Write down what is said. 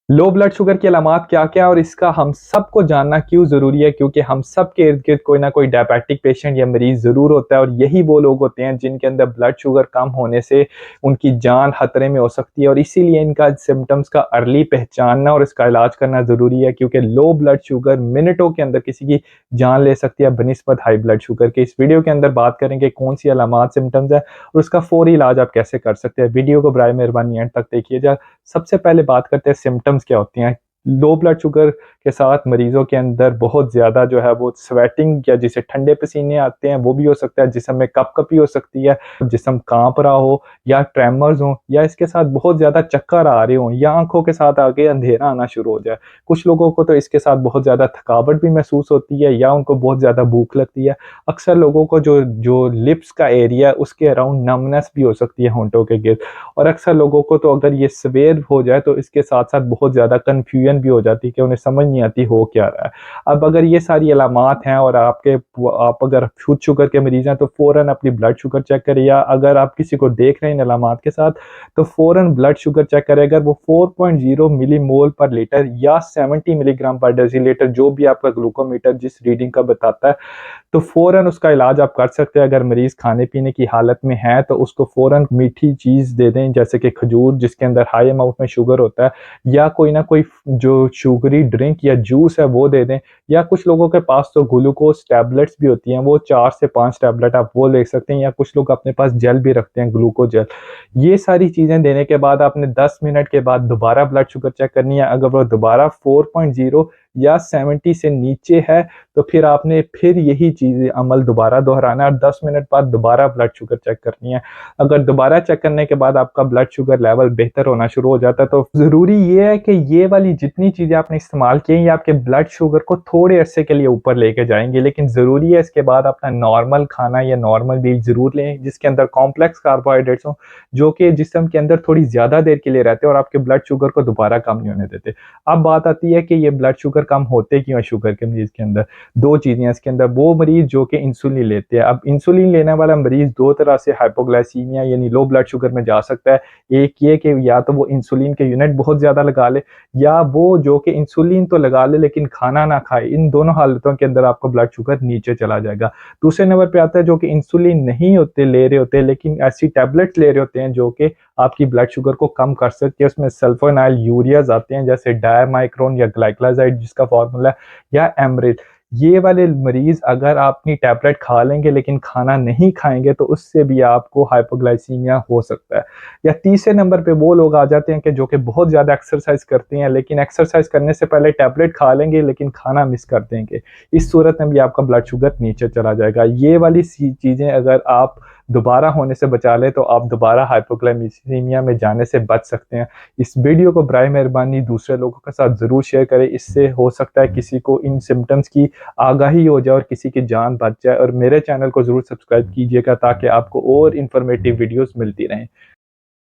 Low blood sugar की अलामात क्या-क्या और इसका हम सबको जानना क्यों ज़रूरी है? क्योंकि हम सबके इर्द-गिर्द कोई ना कोई डायबिटिक पेशेंट या मरीज़ ज़रूर होता है और यही वो लोग होते हैं जिनके अंदर ब्लड शुगर कम होने से उनकी जान खतरे में हो सकती है और इसीलिए इनका सिम्पटम्स का अर्ली पहचानना और इसका इलाज करना ज़रूरी है क्योंकि लो ब्लड शुगर मिनटों के अंदर किसी की जान ले सकती है बनिस्बत हाई ब्लड शुगर के। इस वीडियो के अंदर बात करेंगे कौन-सी अलामात, सिम्पटम्स हैं और उसका फ़ौरी इलाज आप कैसे कर सकते हैं। वीडियो को बराए मेहरबानी एंड तक देखिएगा। सबसे पहले बात करते हैं सिम्पटम्स क्या होती हैं। लो ब्लड शुगर के साथ मरीज़ों के अंदर बहुत ज़्यादा जो है वो स्वेटिंग या जिसे ठंडे पसीने आते हैं वो भी हो सकता है, जिस्म में कँप-कपी हो सकती है, जिस्म काँप रहा हो या ट्रेमर्स हों या इसके साथ बहुत ज़्यादा चक्कर आ रहे हों या आँखों के साथ आगे अंधेरा आना शुरू हो जाए। कुछ लोगों को तो इसके साथ बहुत ज़्यादा थकावट भी महसूस होती है या उनको बहुत ज़्यादा भूख लगती है। अक्सर लोगों को जो जो लिप्स का एरिया है उसके अराउंड नमनेस भी हो सकती है होंठों के गिर्द। और अक्सर लोगों को तो अगर ये सवेर हो जाए तो इसके साथ-साथ बहुत ज़्यादा कन्फ्यूजन भी हो जाती है कि उन्हें समझ नहीं आती हो क्या रहा है। अब अगर ये सारी अलामात हैं और आप अगर शुगर शुगर के मरीज़ हैं तो फ़ौरन अपनी ब्लड शुगर चेक करें या अगर आप किसी को देख रहे हैं इन अलामात के साथ तो फ़ौरन ब्लड शुगर चेक करें। अगर वो 4.0 मिलीमोल पर लीटर या 70 मिलीग्राम पर डेसीलीटर जो भी आपका ग्लूकोमीटर जिस रीडिंग का बताता है तो फ़ौरन उसका इलाज आप कर सकते हैं। अगर मरीज़ खाने-पीने की हालत में है तो उसको फ़ौरन मीठी चीज़ दे दें जैसे कि खजूर जिसके अंदर हाई अमाउंट में शुगर होता है या कोई ना कोई जो शुगरी ड्रिंक या जूस है वो दे दें या कुछ लोगों के पास तो ग्लूकोज़ टैबलेट्स भी होती हैं, वो 4 से 5 टैबलेट आप वो ले सकते हैं या कुछ लोग अपने पास जेल भी रखते हैं ग्लूको जेल। ये सारी चीज़ें देने के बाद आपने 10 मिनट के बाद दोबारा ब्लड शुगर चेक करनी है। अगर वो दोबारा 4.0 या 70 से नीचे है तो फिर आपने फिर यही चीज़ें अमल दोबारा दोहराना है और 10 मिनट बाद दोबारा ब्लड शुगर चेक करनी है। अगर दोबारा चेक करने के बाद आपका ब्लड शुगर लेवल बेहतर होना शुरू हो जाता है तो ज़रूरी ये है कि ये वाली जितनी चीज़ें आपने इस्तेमाल की हैं ये आपके ब्लड शुगर को थोड़े अरसे के लिए ऊपर लेके जाएँगे। लेकिन ज़रूरी है इसके बाद अपना नॉर्मल खाना या नॉर्मल मील ज़रूर लें जिसके अंदर कॉम्प्लेक्स कार्बोहाइड्रेट्स हों, जो कि जिस्म के अंदर थोड़ी ज़्यादा देर के लिए रहते हैं और आपके ब्लड शुगर को दोबारा कम नहीं होने देते। अब बात आती है कि ये ब्लड शुगर कम होते क्यों हैं शुगर के मरीज़ के अंदर? 2 चीज़ें हैं इसके अंदर, वो मरीज़ जो कि इंसुलिन लेते हैं। अब इंसुलिन लेने वाला मरीज़ 2 तरह से हाइपोग्लाइसीमिया यानी लो ब्लड शुगर में जा सकता है। एक ये कि या तो वो इंसुलिन के यूनिट बहुत ज़्यादा लगा ले या वो जो कि इंसुलिन तो लगा ले लेकिन खाना ना खाए। इन दोनों हालतों के अंदर आपका ब्लड शुगर नीचे चला जाएगा। दूसरे नंबर पे आता है जो कि इंसुलिन नहीं होते ले रहे होते लेकिन ऐसी टैबलेट्स ले रहे होते हैं जो कि आपकी ब्लड शुगर को कम कर सकती है। उसमें सल्फोनाइल यूरियाज़ आते हैं जैसे डायमाइक्रोन या ग्लाइकोलाइज़ाइड जिसका फ़ॉर्मूला है या एमरिल। ये वाले मरीज़ अगर अपनी टैबलेट खा लेंगे लेकिन खाना नहीं खाएँगे तो उससे भी आपको हाइपोग्लाइसीमिया हो सकता है। या तीसरे नंबर पे वो लोग आ जाते हैं कि जो कि बहुत ज़्यादा एक्सरसाइज़ करते हैं लेकिन एक्सरसाइज़ करने से पहले टैबलेट खा लेंगे लेकिन खाना मिस कर देंगे। इस सूरत में भी आपका ब्लड शुगर नीचे चला जाएगा। ये वाली सी चीज़ें अगर आप दोबारा होने से बचा लें तो आप दोबारा हाइपोग्लाइसीमिया में जाने से बच सकते हैं। इस वीडियो को बराए मेहरबानी दूसरे लोगों के साथ ज़रूर शेयर करें। इससे हो सकता है किसी को इन सिम्पटम्स की आगाही हो जाए और किसी की जान बच जाए और मेरे चैनल को ज़रूर सब्सक्राइब कीजिएगा ताकि आपको और इन्फॉर्मेटिव वीडियोज़ मिलती रहें।